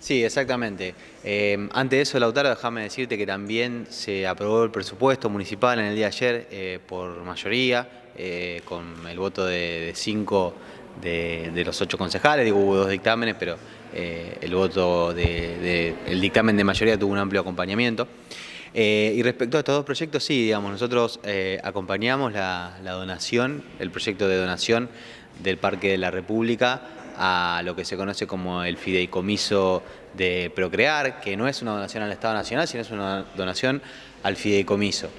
Sí, exactamente. Antes de eso, Lautaro, déjame decirte que también se aprobó el presupuesto municipal en el día de ayer por mayoría, con el voto de 5 de los 8 concejales. Digo, hubo 2 dictámenes, pero el voto el dictamen de mayoría tuvo un amplio acompañamiento. Y respecto a estos 2 proyectos, sí, digamos, nosotros acompañamos la donación, el proyecto de donación del Parque de la República a lo que se conoce como el fideicomiso de Procrear, que no es una donación al Estado Nacional, sino es una donación al fideicomiso.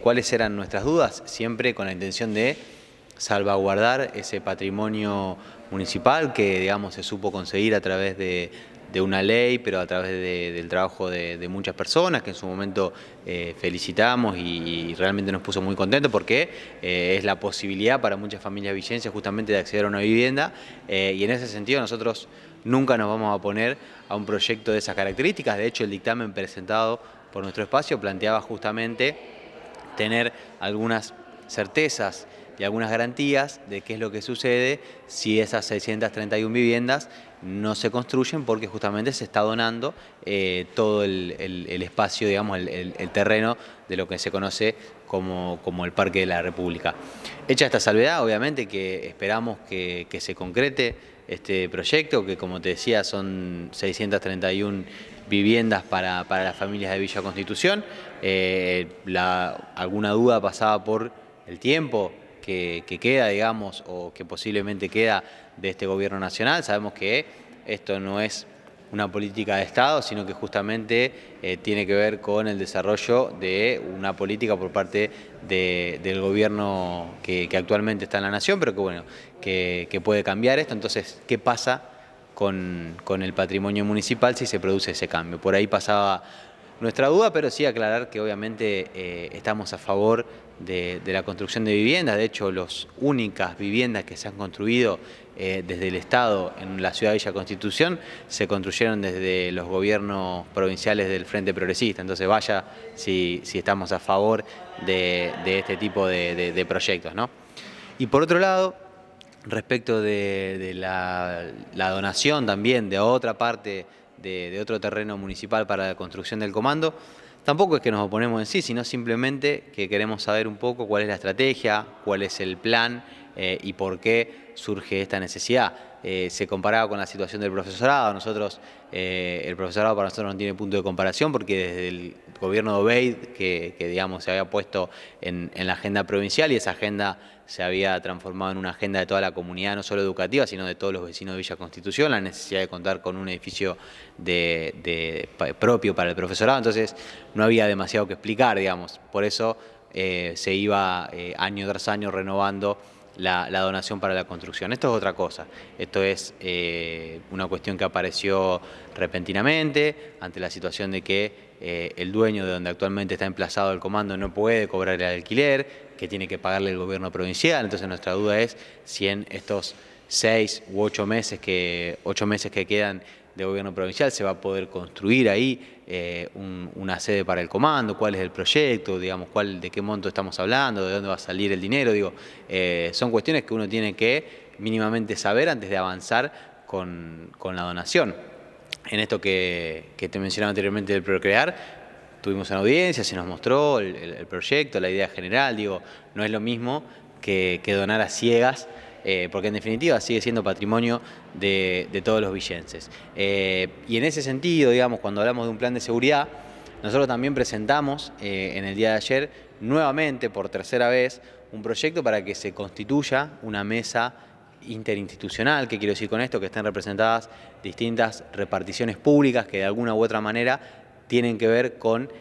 ¿Cuáles eran nuestras dudas? Siempre con la intención de salvaguardar ese patrimonio municipal que, digamos, se supo conseguir a través de una ley, pero a través del trabajo de muchas personas que en su momento felicitamos y realmente nos puso muy contentos porque es la posibilidad para muchas familias villenses justamente de acceder a una vivienda y en ese sentido nosotros nunca nos vamos a oponer a un proyecto de esas características. De hecho, el dictamen presentado por nuestro espacio planteaba justamente tener algunas certezas y algunas garantías de qué es lo que sucede si esas 631 viviendas no se construyen, porque justamente se está donando todo el espacio, digamos, el terreno de lo que se conoce como el Parque de la República. Hecha esta salvedad, obviamente que esperamos que se concrete este proyecto, que como te decía son 631 viviendas para las familias de Villa Constitución. Alguna duda pasaba por el tiempo que queda, digamos, o que posiblemente queda de este gobierno nacional. Sabemos que esto no es una política de Estado, sino que justamente tiene que ver con el desarrollo de una política por parte del gobierno que actualmente está en la Nación, pero que bueno, que puede cambiar esto. Entonces, ¿qué pasa con el patrimonio municipal si se produce ese cambio? Por ahí pasaba nuestra duda, pero sí aclarar que obviamente estamos a favor de la construcción de viviendas. De hecho, las únicas viviendas que se han construido desde el Estado en la ciudad de Villa Constitución se construyeron desde los gobiernos provinciales del Frente Progresista. Entonces vaya si estamos a favor de este tipo de proyectos, ¿no? Y por otro lado, respecto de la donación también de otra parte, de otro terreno municipal para la construcción del comando, tampoco es que nos oponemos en sí, sino simplemente que queremos saber un poco cuál es la estrategia, cuál es el plan y por qué surge esta necesidad. Se comparaba con la situación del profesorado. El profesorado para nosotros no tiene punto de comparación porque desde el gobierno de Obeid, que digamos se había puesto en la agenda provincial, y esa agenda se había transformado en una agenda de toda la comunidad, no solo educativa, sino de todos los vecinos de Villa Constitución, la necesidad de contar con un edificio propio para el profesorado. Entonces no había demasiado que explicar, digamos. Por eso se iba año tras año renovando la donación para la construcción. Esto es otra cosa. Esto es una cuestión que apareció repentinamente ante la situación de que el dueño de donde actualmente está emplazado el comando no puede cobrar el alquiler, que tiene que pagarle el gobierno provincial. Entonces nuestra duda es si en estos 6 u 8 meses que quedan de gobierno provincial se va a poder construir ahí una sede para el comando, cuál es el proyecto, digamos, de qué monto estamos hablando, de dónde va a salir el dinero. Digo, son cuestiones que uno tiene que mínimamente saber antes de avanzar con la donación. En esto que te mencionaba anteriormente del Procrear, tuvimos una audiencia, se nos mostró el proyecto, la idea general. Digo, no es lo mismo que donar a ciegas, porque en definitiva sigue siendo patrimonio de todos los villenses. Y en ese sentido, digamos, cuando hablamos de un plan de seguridad, nosotros también presentamos en el día de ayer, nuevamente, por tercera vez, un proyecto para que se constituya una mesa interinstitucional. ¿Qué quiero decir con esto? Que estén representadas distintas reparticiones públicas que de alguna u otra manera tienen que ver con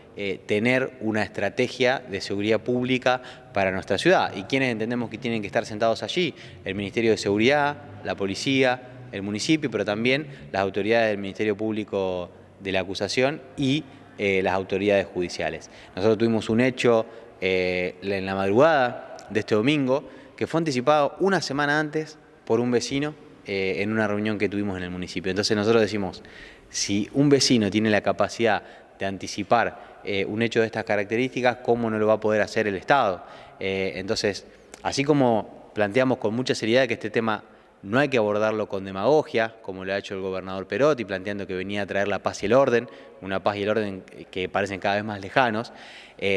tener una estrategia de seguridad pública para nuestra ciudad. ¿Y quiénes entendemos que tienen que estar sentados allí? El Ministerio de Seguridad, la Policía, el municipio, pero también las autoridades del Ministerio Público de la Acusación y las autoridades judiciales. Nosotros tuvimos un hecho en la madrugada de este domingo que fue anticipado una semana antes por un vecino en una reunión que tuvimos en el municipio. Entonces nosotros decimos, si un vecino tiene la capacidad de anticipar un hecho de estas características, ¿cómo no lo va a poder hacer el Estado? Entonces, así como planteamos con mucha seriedad que este tema no hay que abordarlo con demagogia, como lo ha hecho el gobernador Perotti, planteando que venía a traer la paz y el orden, una paz y el orden que parecen cada vez más lejanos.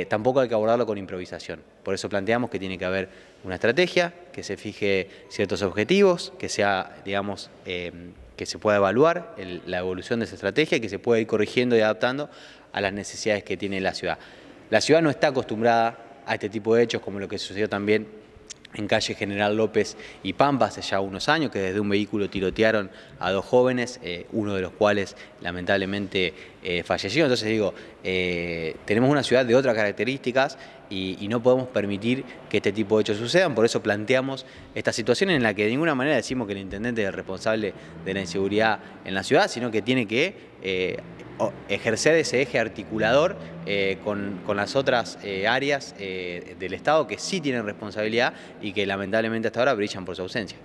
Tampoco hay que abordarlo con improvisación. Por eso planteamos que tiene que haber una estrategia, que se fije ciertos objetivos, que sea, digamos, que se pueda evaluar la evolución de esa estrategia y que se pueda ir corrigiendo y adaptando a las necesidades que tiene la ciudad. La ciudad no está acostumbrada a este tipo de hechos, como lo que sucedió también en calle General López y Pampa hace ya unos años, que desde un vehículo tirotearon a 2 jóvenes, uno de los cuales lamentablemente falleció. Entonces digo, tenemos una ciudad de otras características y no podemos permitir que este tipo de hechos sucedan. Por eso planteamos esta situación en la que de ninguna manera decimos que el intendente es el responsable de la inseguridad en la ciudad, sino que tiene que ejercer ese eje articulador con las otras áreas del Estado que sí tienen responsabilidad y que lamentablemente hasta ahora brillan por su ausencia.